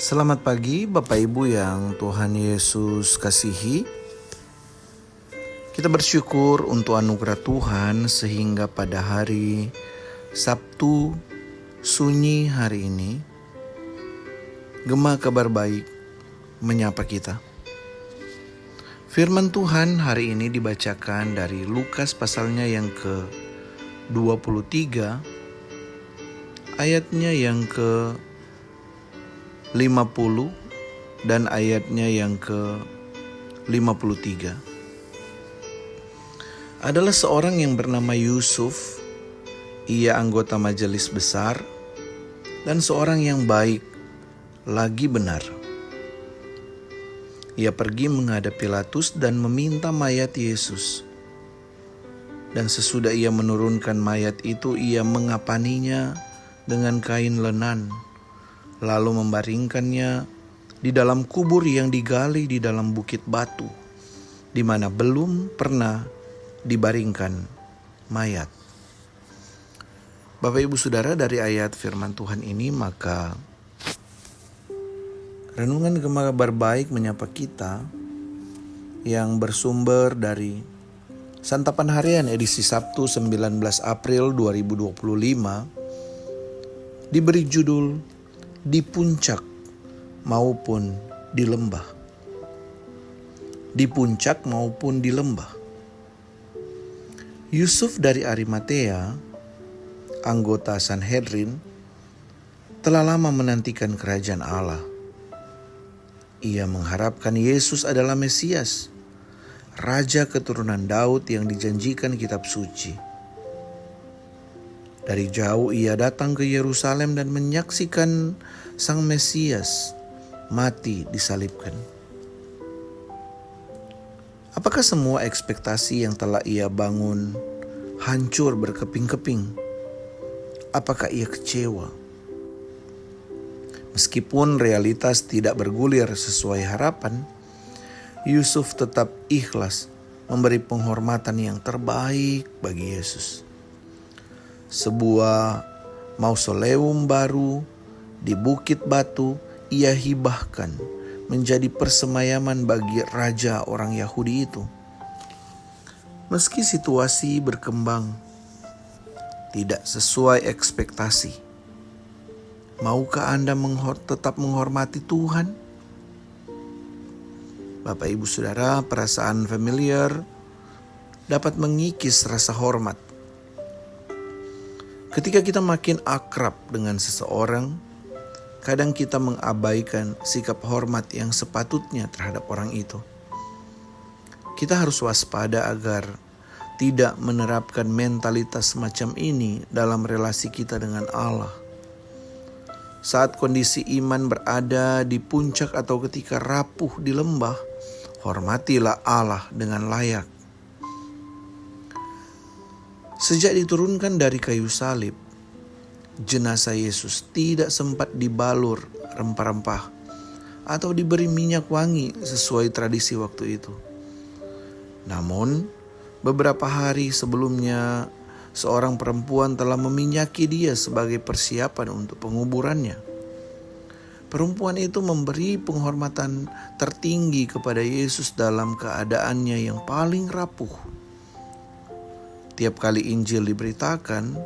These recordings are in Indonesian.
Selamat pagi Bapak Ibu yang Tuhan Yesus kasihi. Kita bersyukur untuk anugerah Tuhan sehingga pada hari Sabtu sunyi hari ini, Gema Kabar Baik menyapa kita. Firman Tuhan hari ini dibacakan dari Lukas pasalnya yang ke-23, ayatnya yang ke-50 dan ayatnya yang ke-53. Adalah seorang yang bernama Yusuf. Ia anggota majelis besar dan seorang yang baik lagi benar. Ia pergi menghadap Pilatus dan meminta mayat Yesus. Dan sesudah ia menurunkan mayat itu, ia mengapaninya dengan kain lenan, lalu membaringkannya di dalam kubur yang digali di dalam bukit batu, di mana belum pernah dibaringkan mayat. Bapak Ibu Saudara, dari ayat firman Tuhan ini maka renungan Gema Kabar Baik menyapa kita yang bersumber dari Santapan Harian edisi Sabtu 19 April 2025 diberi judul Di Puncak maupun di Lembah. Di puncak maupun di lembah. Yusuf dari Arimatea, anggota Sanhedrin, telah lama menantikan kerajaan Allah. Ia mengharapkan Yesus adalah Mesias, Raja keturunan Daud yang dijanjikan kitab suci. Dari jauh ia datang ke Yerusalem dan menyaksikan Sang Mesias mati disalibkan. Apakah semua ekspektasi yang telah ia bangun hancur berkeping-keping? Apakah ia kecewa? Meskipun realitas tidak bergulir sesuai harapan, Yusuf tetap ikhlas memberi penghormatan yang terbaik bagi Yesus. Sebuah mausoleum baru di Bukit Batu ia hibahkan menjadi persemayaman bagi raja orang Yahudi itu. Meski situasi berkembang tidak sesuai ekspektasi, maukah Anda tetap menghormati Tuhan? Bapak Ibu Saudara, perasaan familiar dapat mengikis rasa hormat. Ketika kita makin akrab dengan seseorang, kadang kita mengabaikan sikap hormat yang sepatutnya terhadap orang itu. Kita harus waspada agar tidak menerapkan mentalitas semacam ini dalam relasi kita dengan Allah. Saat kondisi iman berada di puncak atau ketika rapuh di lembah, hormatilah Allah dengan layak. Sejak diturunkan dari kayu salib, jenazah Yesus tidak sempat dibalur rempah-rempah atau diberi minyak wangi sesuai tradisi waktu itu. Namun, beberapa hari sebelumnya, seorang perempuan telah meminyaki dia sebagai persiapan untuk penguburannya. Perempuan itu memberi penghormatan tertinggi kepada Yesus dalam keadaannya yang paling rapuh. Tiap kali Injil diberitakan,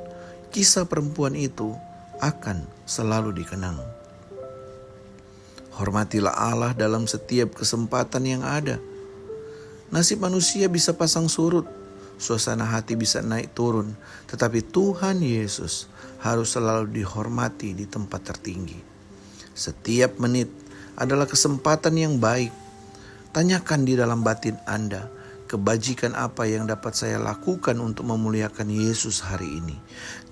kisah perempuan itu akan selalu dikenang. Hormatilah Allah dalam setiap kesempatan yang ada. Nasib manusia bisa pasang surut, suasana hati bisa naik turun, tetapi Tuhan Yesus harus selalu dihormati di tempat tertinggi. Setiap menit adalah kesempatan yang baik. Tanyakan di dalam batin Anda, kebajikan apa yang dapat saya lakukan untuk memuliakan Yesus hari ini?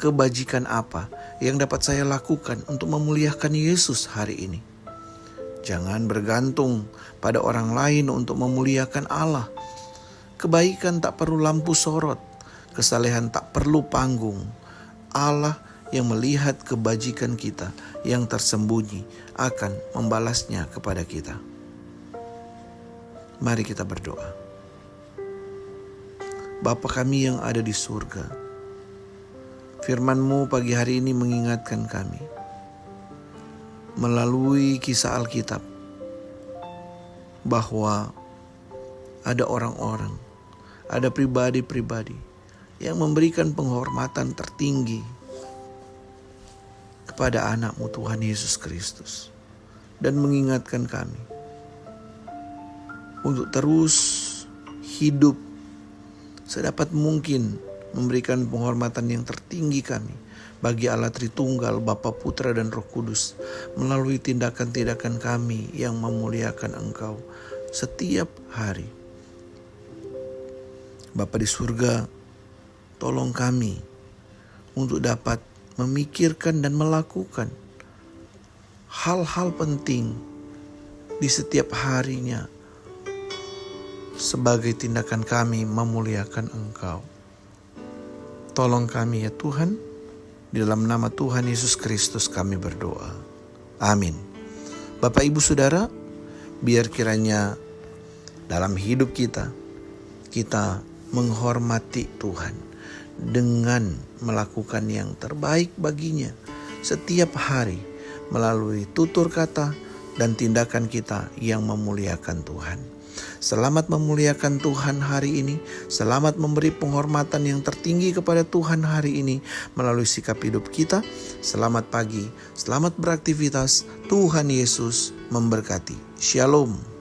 Kebajikan apa yang dapat saya lakukan untuk memuliakan Yesus hari ini? Jangan bergantung pada orang lain untuk memuliakan Allah. Kebaikan tak perlu lampu sorot, kesalehan tak perlu panggung. Allah yang melihat kebajikan kita yang tersembunyi akan membalasnya kepada kita. Mari kita berdoa. Bapa kami yang ada di surga, firman-Mu pagi hari ini mengingatkan kami melalui kisah Alkitab bahwa ada orang-orang, ada pribadi-pribadi yang memberikan penghormatan tertinggi kepada anak-Mu Tuhan Yesus Kristus, dan mengingatkan kami untuk terus hidup sedapat mungkin memberikan penghormatan yang tertinggi kami bagi Allah Tritunggal, Bapa, Putra, dan Roh Kudus melalui tindakan-tindakan kami yang memuliakan Engkau setiap hari. Bapa di surga, tolong kami untuk dapat memikirkan dan melakukan hal-hal penting di setiap harinya sebagai tindakan kami memuliakan Engkau. Tolong kami ya Tuhan, di dalam nama Tuhan Yesus Kristus kami berdoa. Amin. Bapak, Ibu, Saudara, biar kiranya dalam hidup kita menghormati Tuhan dengan melakukan yang terbaik baginya setiap hari melalui tutur kata dan tindakan kita yang memuliakan Tuhan. Selamat memuliakan Tuhan hari ini. Selamat memberi penghormatan yang tertinggi kepada Tuhan hari ini melalui sikap hidup kita. Selamat pagi, selamat beraktivitas. Tuhan Yesus memberkati. Shalom.